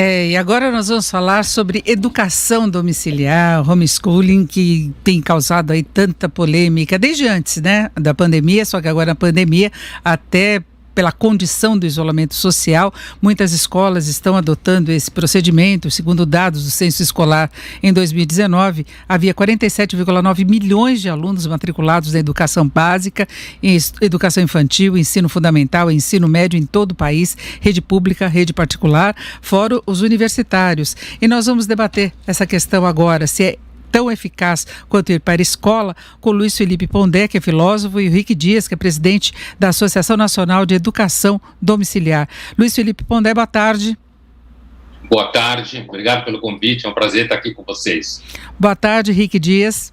E agora nós vamos falar sobre educação domiciliar, homeschooling, que tem causado aí tanta polêmica desde antes, né, da pandemia, só que agora na pandemia, até pela condição do isolamento social, muitas escolas estão adotando esse procedimento. Segundo dados do Censo Escolar, em 2019, havia 47,9 milhões de alunos matriculados na educação básica, em educação infantil, ensino fundamental, ensino médio em todo o país, rede pública, rede particular, fora os universitários. E nós vamos debater essa questão agora, se é tão eficaz quanto ir para a escola, com Luiz Felipe Pondé, que é filósofo, e o Rick Dias, que é presidente da Associação Nacional de Educação Domiciliar. Luiz Felipe Pondé, boa tarde. Boa tarde, obrigado pelo convite, é um prazer estar aqui com vocês. Boa tarde, Rick Dias.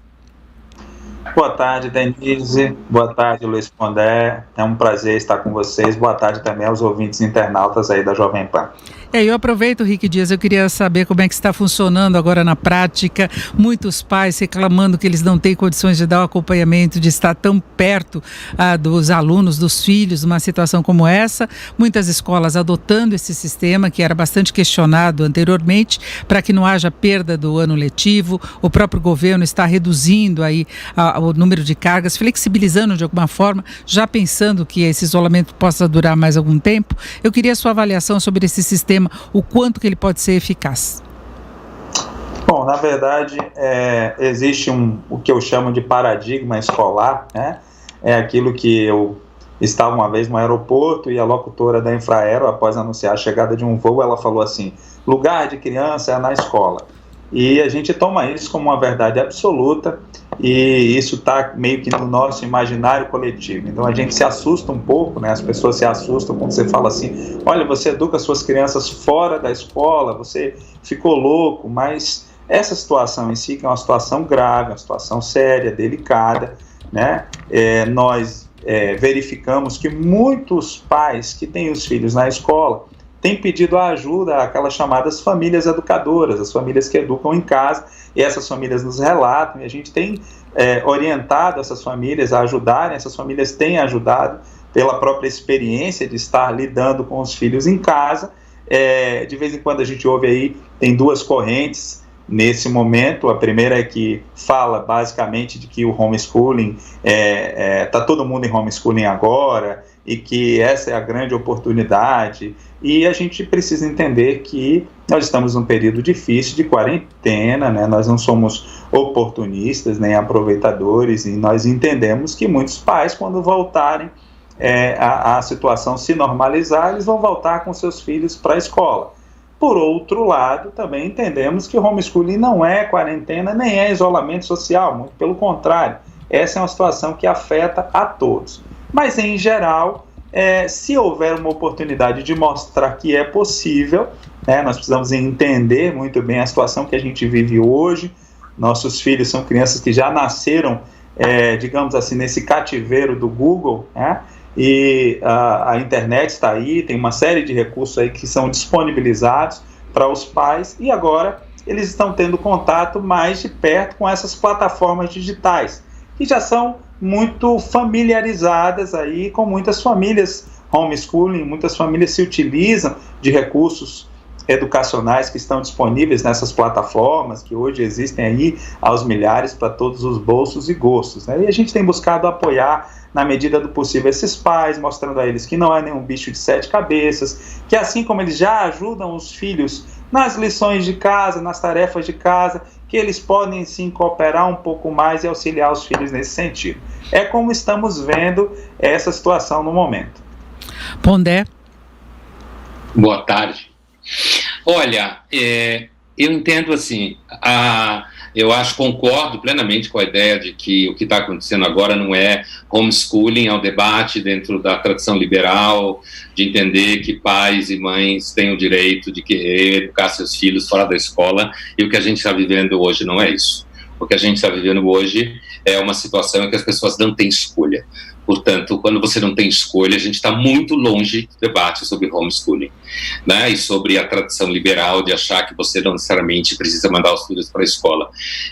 Boa tarde, Denise. Boa tarde, Luiz Pondé. É um prazer estar com vocês. Boa tarde também aos ouvintes internautas aí da Jovem Pan. Eu aproveito, Rick Dias, eu queria saber como é que está funcionando agora na prática. Muitos pais reclamando que eles não têm condições de dar o acompanhamento, de estar tão perto dos alunos, dos filhos, numa situação como essa. Muitas escolas adotando esse sistema, que era bastante questionado anteriormente, para que não haja perda do ano letivo. O próprio governo está reduzindo aí o número de cargas, flexibilizando de alguma forma, já pensando que esse isolamento possa durar mais algum tempo. Eu queria a sua avaliação sobre esse sistema, o quanto que ele pode ser eficaz. Bom, na verdade, existe o que eu chamo de paradigma escolar, né? É aquilo que eu estava uma vez no aeroporto e a locutora da Infraero, após anunciar a chegada de um voo, ela falou assim: lugar de criança é na escola. E a gente toma isso como uma verdade absoluta, e isso está meio que no nosso imaginário coletivo. Então a gente se assusta um pouco, né? As pessoas se assustam quando você fala assim: olha, você educa suas crianças fora da escola, você ficou louco. Mas essa situação em si, que é uma situação grave, uma situação séria, delicada, né? Nós verificamos que muitos pais que têm os filhos na escola têm pedido a ajuda àquelas chamadas famílias educadoras, as famílias que educam em casa, e essas famílias nos relatam, e a gente tem orientado essas famílias a ajudarem, essas famílias têm ajudado pela própria experiência de estar lidando com os filhos em casa. De vez em quando a gente ouve aí, tem duas correntes nesse momento. A primeira é que fala basicamente de que o homeschooling, está todo mundo em homeschooling agora, e que essa é a grande oportunidade, e a gente precisa entender que nós estamos num período difícil de quarentena, né? Nós não somos oportunistas nem aproveitadores, e nós entendemos que muitos pais, quando voltarem a situação se normalizar, eles vão voltar com seus filhos para a escola. Por outro lado, também entendemos que o homeschooling não é quarentena, nem é isolamento social, muito pelo contrário, essa é uma situação que afeta a todos. Mas, em geral, se houver uma oportunidade de mostrar que é possível, né, nós precisamos entender muito bem a situação que a gente vive hoje. Nossos filhos são crianças que já nasceram, digamos assim, nesse cativeiro do Google, né, e a internet está aí, tem uma série de recursos aí que são disponibilizados para os pais, e agora eles estão tendo contato mais de perto com essas plataformas digitais, que já são muito familiarizadas aí com muitas famílias homeschooling. Muitas famílias se utilizam de recursos educacionais que estão disponíveis nessas plataformas, que hoje existem aí aos milhares para todos os bolsos e gostos, né? E a gente tem buscado apoiar na medida do possível esses pais, mostrando a eles que não é nenhum bicho de 7 cabeças, que assim como eles já ajudam os filhos nas lições de casa, nas tarefas de casa, que eles podem sim cooperar um pouco mais e auxiliar os filhos nesse sentido. É como estamos vendo essa situação no momento. Pondé. Boa tarde. Olha, eu entendo assim, eu concordo plenamente com a ideia de que o que está acontecendo agora não é homeschooling, é um debate dentro da tradição liberal, de entender que pais e mães têm o direito de querer educar seus filhos fora da escola, e o que a gente está vivendo hoje não é isso. O que a gente está vivendo hoje é uma situação em que as pessoas não têm escolha. Portanto, quando você não tem escolha, a gente está muito longe do debate sobre homeschooling, né? E sobre a tradição liberal de achar que você não necessariamente precisa mandar os filhos para a escola.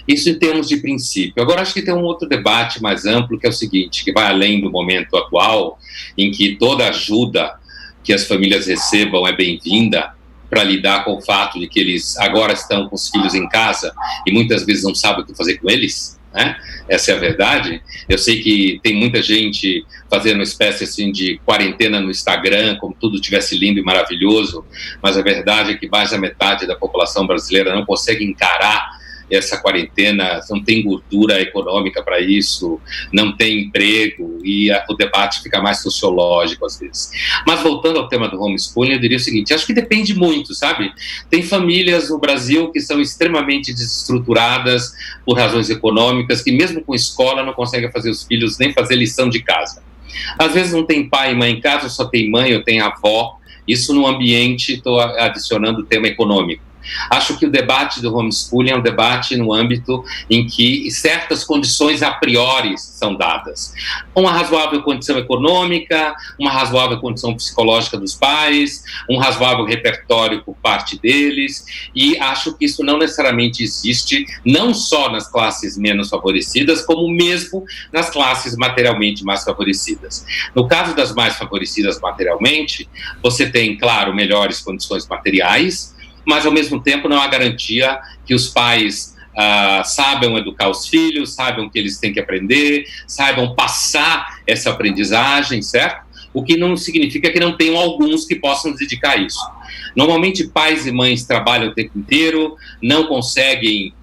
Isso em termos de princípio. Agora, acho que tem um outro debate mais amplo, que é o seguinte, que vai além do momento atual, em que toda ajuda que as famílias recebam é bem-vinda, para lidar com o fato de que eles agora estão com os filhos em casa e muitas vezes não sabem o que fazer com eles, né? Essa é a verdade. Eu sei que tem muita gente fazendo uma espécie assim de quarentena no Instagram, como tudo estivesse lindo e maravilhoso, mas a verdade é que mais da metade da população brasileira não consegue encarar essa quarentena, não tem gordura econômica para isso, não tem emprego, e o debate fica mais sociológico às vezes. Mas voltando ao tema do homeschooling, eu diria o seguinte: acho que depende muito, sabe? Tem famílias no Brasil que são extremamente desestruturadas por razões econômicas, que mesmo com escola não conseguem fazer os filhos nem fazer lição de casa. Às vezes não tem pai e mãe em casa, só tem mãe ou tem avó. Isso no ambiente, estou adicionando o tema econômico. Acho que o debate do homeschooling é um debate no âmbito em que certas condições a priori são dadas. Uma razoável condição econômica, uma razoável condição psicológica dos pais, um razoável repertório por parte deles, e acho que isso não necessariamente existe, não só nas classes menos favorecidas, como mesmo nas classes materialmente mais favorecidas. No caso das mais favorecidas materialmente, você tem, claro, melhores condições materiais, mas ao mesmo tempo não há garantia que os pais saibam educar os filhos, saibam que eles têm que aprender, saibam passar essa aprendizagem, certo? O que não significa que não tenham alguns que possam se dedicar a isso. Normalmente pais e mães trabalham o tempo inteiro, não conseguem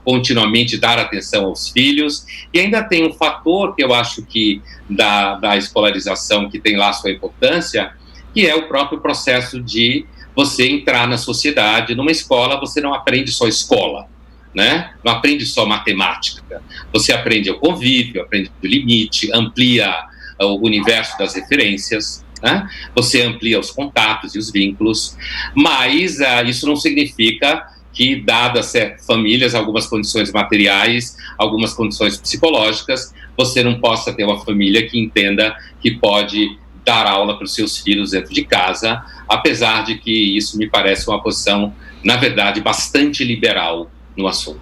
continuamente dar atenção aos filhos, e ainda tem um fator que eu acho que da escolarização que tem lá sua importância, que é o próprio processo de você entrar na sociedade. Numa escola, você não aprende só escola, né? Não aprende só matemática. Você aprende o convívio, aprende o limite, amplia o universo das referências, né? Você amplia os contatos e os vínculos, mas isso não significa que, dadas famílias, algumas condições materiais, algumas condições psicológicas, você não possa ter uma família que entenda que pode dar aula para os seus filhos dentro de casa, apesar de que isso me parece uma posição, na verdade, bastante liberal no assunto.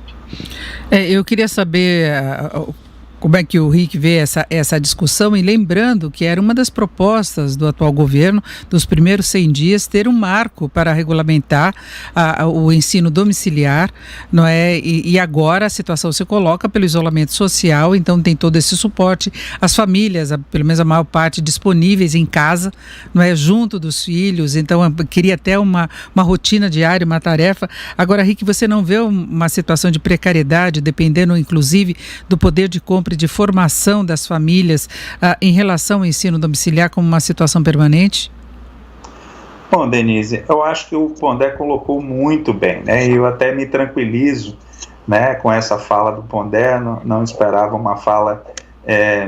Eu queria saber como é que o Rick vê essa discussão, e lembrando que era uma das propostas do atual governo, dos primeiros 100 dias, ter um marco para regulamentar o ensino domiciliar, não é? E agora a situação se coloca pelo isolamento social, então tem todo esse suporte, as famílias, pelo menos a maior parte, disponíveis em casa, não é? Junto dos filhos, então queria até uma rotina diária, uma tarefa. Agora, Rick, você não vê uma situação de precariedade, dependendo inclusive do poder de compra, de formação das famílias em relação ao ensino domiciliar como uma situação permanente? Bom, Denise, eu acho que o Pondé colocou muito bem, né? E eu até me tranquilizo, né, com essa fala do Pondé. Não esperava uma fala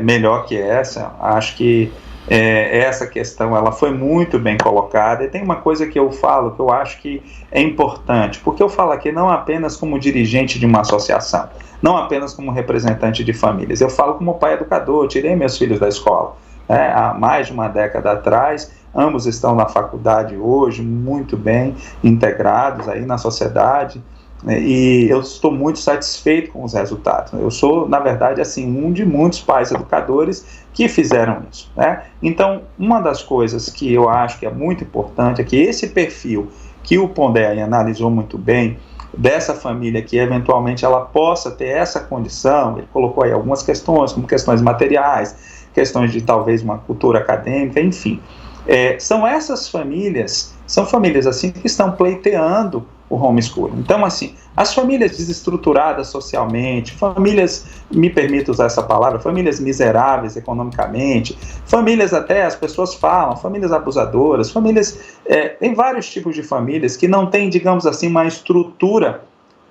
melhor que essa. Acho que essa questão ela foi muito bem colocada. E tem uma coisa que eu falo que eu acho que é importante, porque eu falo aqui não apenas como dirigente de uma associação, não apenas como representante de famílias. Eu falo como pai educador, tirei meus filhos da escola, né, há mais de uma década atrás. Ambos estão na faculdade hoje, muito bem integrados aí na sociedade, né, e eu estou muito satisfeito com os resultados. Eu sou, na verdade, assim, um de muitos pais educadores que fizeram isso, né? Então, uma das coisas que eu acho que é muito importante é que esse perfil que o Pondé analisou muito bem, dessa família que eventualmente ela possa ter essa condição, ele colocou aí algumas questões, como questões materiais, questões de talvez uma cultura acadêmica, enfim. São essas famílias, são famílias assim que estão pleiteando o homeschooling. Então, assim, as famílias desestruturadas socialmente, famílias, me permito usar essa palavra, famílias miseráveis economicamente, famílias até, as pessoas falam, famílias abusadoras, famílias, tem vários tipos de famílias que não têm, digamos assim, uma estrutura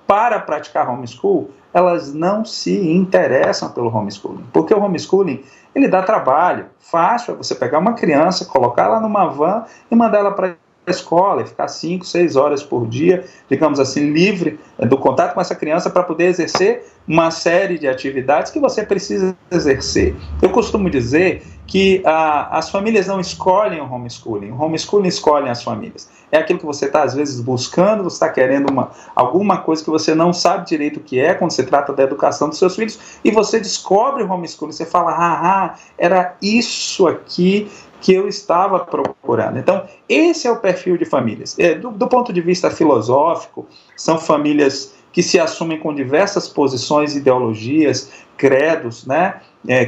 para praticar homeschool, elas não se interessam pelo homeschooling, porque o homeschooling, ele dá trabalho. Fácil é você pegar uma criança, colocar ela numa van e mandar ela para a escola e ficar 5, 6 horas por dia, digamos assim, livre do contato com essa criança para poder exercer uma série de atividades que você precisa exercer. Eu costumo dizer que as famílias não escolhem o homeschooling escolhe as famílias. É aquilo que você está, às vezes, buscando, você está querendo alguma coisa que você não sabe direito o que é, quando se trata da educação dos seus filhos, e você descobre o homeschooling, você fala, era isso aqui que eu estava procurando. Então, esse é o perfil de famílias. Do ponto de vista filosófico, são famílias que se assumem com diversas posições, ideologias, credos, né?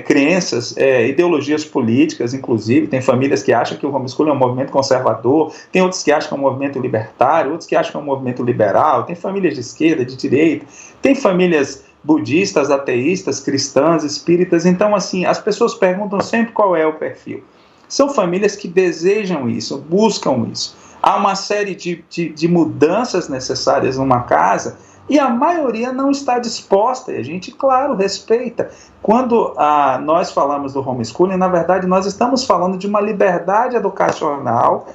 Crenças, ideologias políticas, inclusive. Tem famílias que acham que o homeschooling é um movimento conservador, tem outros que acham que é um movimento libertário, outros que acham que é um movimento liberal, tem famílias de esquerda, de direita, tem famílias budistas, ateístas, cristãs, espíritas. Então, assim, as pessoas perguntam sempre qual é o perfil. São famílias que desejam isso, buscam isso. Há uma série de mudanças necessárias numa casa e a maioria não está disposta, e a gente, claro, respeita. Quando nós falamos do homeschooling, na verdade, nós estamos falando de uma liberdade educacional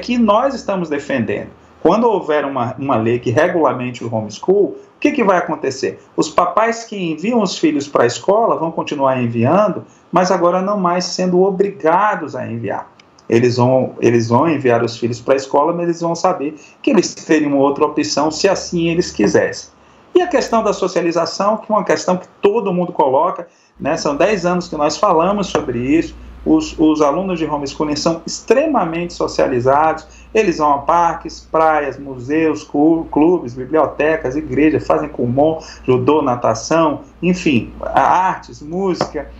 que nós estamos defendendo. Quando houver uma lei que regulamente o homeschool, o que vai acontecer? Os papais que enviam os filhos para a escola vão continuar enviando, mas agora não mais sendo obrigados a enviar. Eles vão enviar os filhos para a escola, mas eles vão saber que eles teriam outra opção se assim eles quisessem. E a questão da socialização, que é uma questão que todo mundo coloca, né? São 10 anos que nós falamos sobre isso. Os alunos de homeschooling são extremamente socializados, eles vão a parques, praias, museus, clubes, bibliotecas, igrejas, fazem kumon, judô, natação, enfim, artes, música,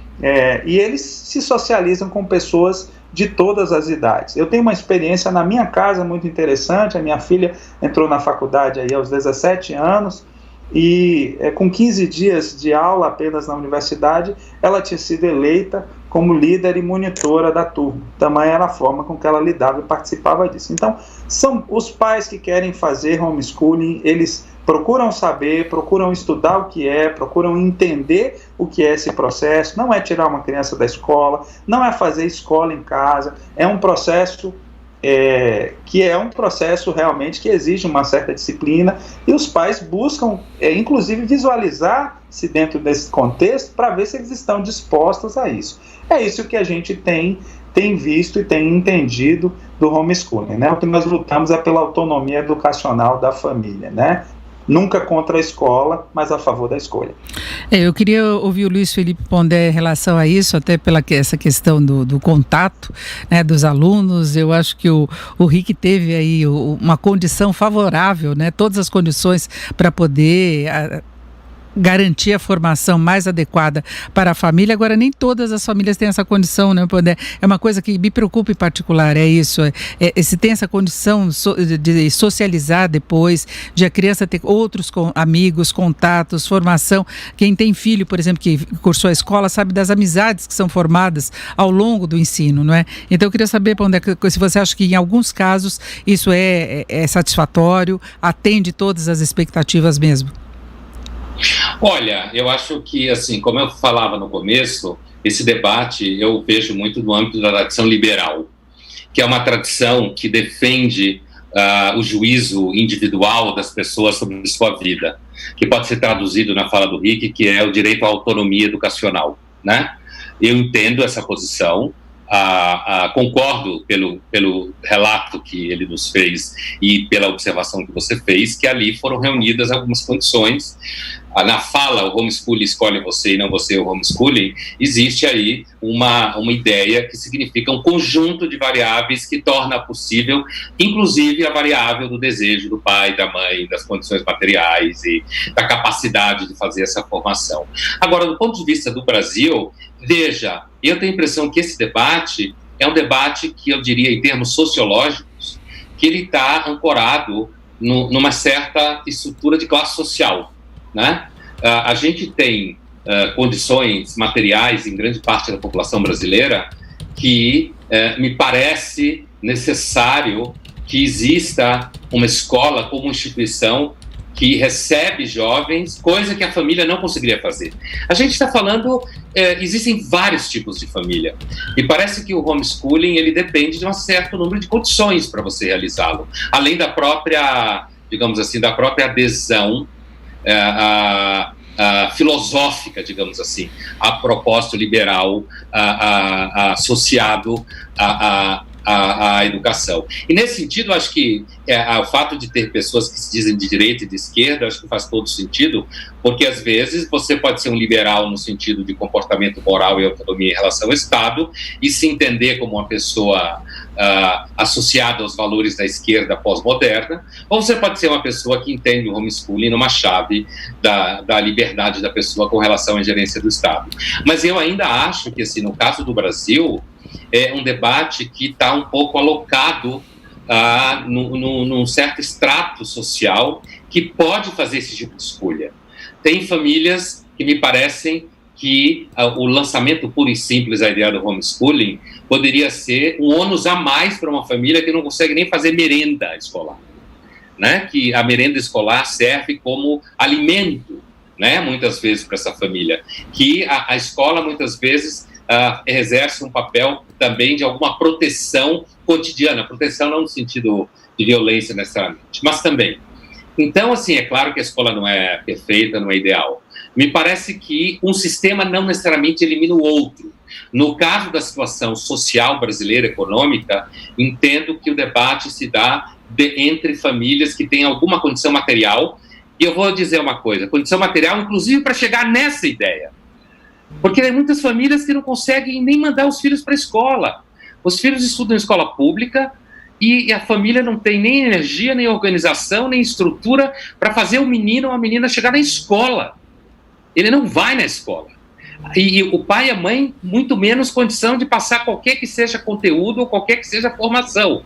e eles se socializam com pessoas de todas as idades. Eu tenho uma experiência na minha casa muito interessante. A minha filha entrou na faculdade aí aos 17 anos e com 15 dias de aula apenas na universidade, ela tinha sido eleita como líder e monitora da turma. Tamanha era a forma com que ela lidava e participava disso. Então, são os pais que querem fazer homeschooling, eles procuram saber, procuram estudar o que procuram entender o que é esse processo. Não é tirar uma criança da escola, não é fazer escola em casa, é um processo que é um processo realmente que exige uma certa disciplina, e os pais buscam, inclusive, visualizar-se dentro desse contexto para ver se eles estão dispostos a isso. É isso que a gente tem visto e tem entendido do homeschooling, né? O que nós lutamos é pela autonomia educacional da família, né? Nunca contra a escola, mas a favor da escolha. Eu queria ouvir o Luiz Felipe Pondé em relação a isso, até pela essa questão do contato, né, dos alunos. Eu acho que o Rick teve aí uma condição favorável, né, todas as condições para poder garantir a formação mais adequada para a família. Agora, nem todas as famílias têm essa condição, né? É uma coisa que me preocupa em particular, é isso, se tem essa condição de socializar depois, de a criança ter outros amigos, contatos, formação. Quem tem filho, por exemplo, que cursou a escola, sabe das amizades que são formadas ao longo do ensino, não é? Então, eu queria saber, Pondé, se você acha que em alguns casos isso é satisfatório, atende todas as expectativas mesmo. Olha, eu acho que, assim, como eu falava no começo, esse debate eu vejo muito no âmbito da tradição liberal, que é uma tradição que defende o juízo individual das pessoas sobre sua vida, que pode ser traduzido na fala do Rick, que é o direito à autonomia educacional, né? Eu entendo essa posição, concordo pelo relato que ele nos fez e pela observação que você fez, que ali foram reunidas algumas condições. Na fala, o homeschooling escolhe você e não você o homeschooling, existe aí uma ideia que significa um conjunto de variáveis que torna possível, inclusive, a variável do desejo do pai, da mãe, das condições materiais e da capacidade de fazer essa formação. Agora, do ponto de vista do Brasil, veja, eu tenho a impressão que esse debate é um debate que eu diria, em termos sociológicos, que ele está ancorado numa certa estrutura de classe social, né? A gente tem condições materiais em grande parte da população brasileira que me parece necessário que exista uma escola como instituição que recebe jovens, coisa que a família não conseguiria fazer. A gente está falando, existem vários tipos de família, e parece que o homeschooling ele depende de um certo número de condições para você realizá-lo, além da própria, digamos assim, da própria adesão filosófica, digamos assim, a propósito liberal associado a da educação. E nesse sentido, acho que o fato de ter pessoas que se dizem de direita e de esquerda, acho que faz todo sentido, porque às vezes você pode ser um liberal no sentido de comportamento moral e autonomia em relação ao Estado e se entender como uma pessoa associada aos valores da esquerda pós-moderna, ou você pode ser uma pessoa que entende o homeschooling numa chave da liberdade da pessoa com relação à gerência do Estado. Mas eu ainda acho que, assim, no caso do Brasil, é um debate que está um pouco alocado num certo extrato social que pode fazer esse tipo de escolha. Tem famílias que me parecem que o lançamento puro e simples da ideia do homeschooling poderia ser um ônus a mais para uma família que não consegue nem fazer merenda escolar, né? Que a merenda escolar serve como alimento, né? Muitas vezes para essa família, que a escola muitas vezes exerce um papel também de alguma proteção cotidiana, proteção não no sentido de violência necessariamente, mas também. Então, assim, é claro que a escola não é perfeita, não é ideal. Me parece que um sistema não necessariamente elimina o outro. No caso da situação social brasileira, econômica, entendo que o debate se dá entre famílias que têm alguma condição material, e eu vou dizer uma coisa, condição material inclusive para chegar nessa ideia. Porque tem muitas famílias que não conseguem nem mandar os filhos para a escola. Os filhos estudam em escola pública e a família não tem nem energia, nem organização, nem estrutura para fazer o menino ou a menina chegar na escola. Ele não vai na escola. E o pai e a mãe, muito menos condição de passar qualquer que seja conteúdo ou qualquer que seja formação.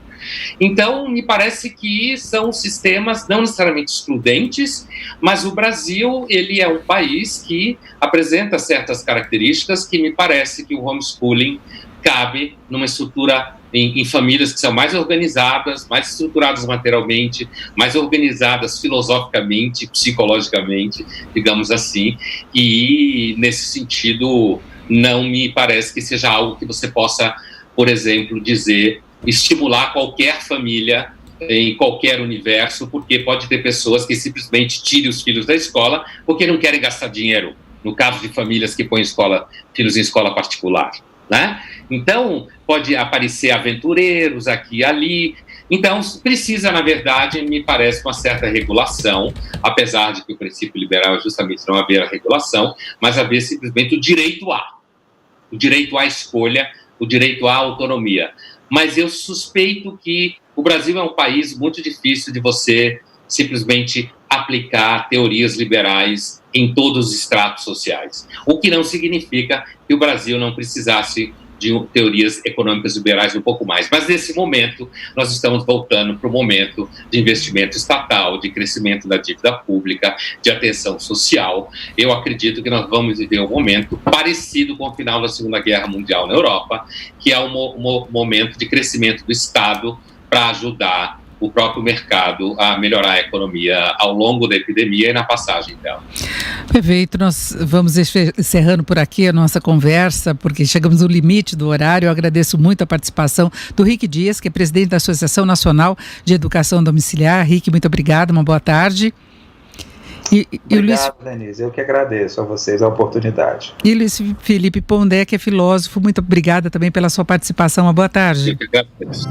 Então, me parece que são sistemas não necessariamente excludentes, mas o Brasil, ele é um país que apresenta certas características que me parece que o homeschooling cabe numa estrutura em famílias que são mais organizadas, mais estruturadas materialmente, mais organizadas filosoficamente, psicologicamente, digamos assim, e nesse sentido não me parece que seja algo que você possa, por exemplo, dizer, estimular qualquer família em qualquer universo, porque pode ter pessoas que simplesmente tirem os filhos da escola porque não querem gastar dinheiro, no caso de famílias que põem filhos em escola particular, né? Então, pode aparecer aventureiros aqui e ali. Então, precisa, na verdade, me parece, uma certa regulação, apesar de que o princípio liberal é justamente não haver a regulação, mas haver simplesmente o direito à escolha, o direito à autonomia. Mas eu suspeito que o Brasil é um país muito difícil de você simplesmente aplicar teorias liberais em todos os estratos sociais, o que não significa que o Brasil não precisasse de teorias econômicas liberais um pouco mais. Mas, nesse momento, nós estamos voltando para o momento de investimento estatal, de crescimento da dívida pública, de atenção social. Eu acredito que nós vamos viver um momento parecido com o final da Segunda Guerra Mundial na Europa, que é um momento de crescimento do Estado para ajudar o próprio mercado a melhorar a economia ao longo da epidemia e na passagem dela. Perfeito, nós vamos encerrando por aqui a nossa conversa, porque chegamos no limite do horário. Eu agradeço muito a participação do Rick Dias, que é presidente da Associação Nacional de Educação Domiciliar. Rick, muito obrigado, uma boa tarde. Obrigado, Denise, eu que agradeço a vocês a oportunidade. E Luiz Felipe Pondé, que é filósofo, muito obrigada também pela sua participação, uma boa tarde. Eu que agradeço.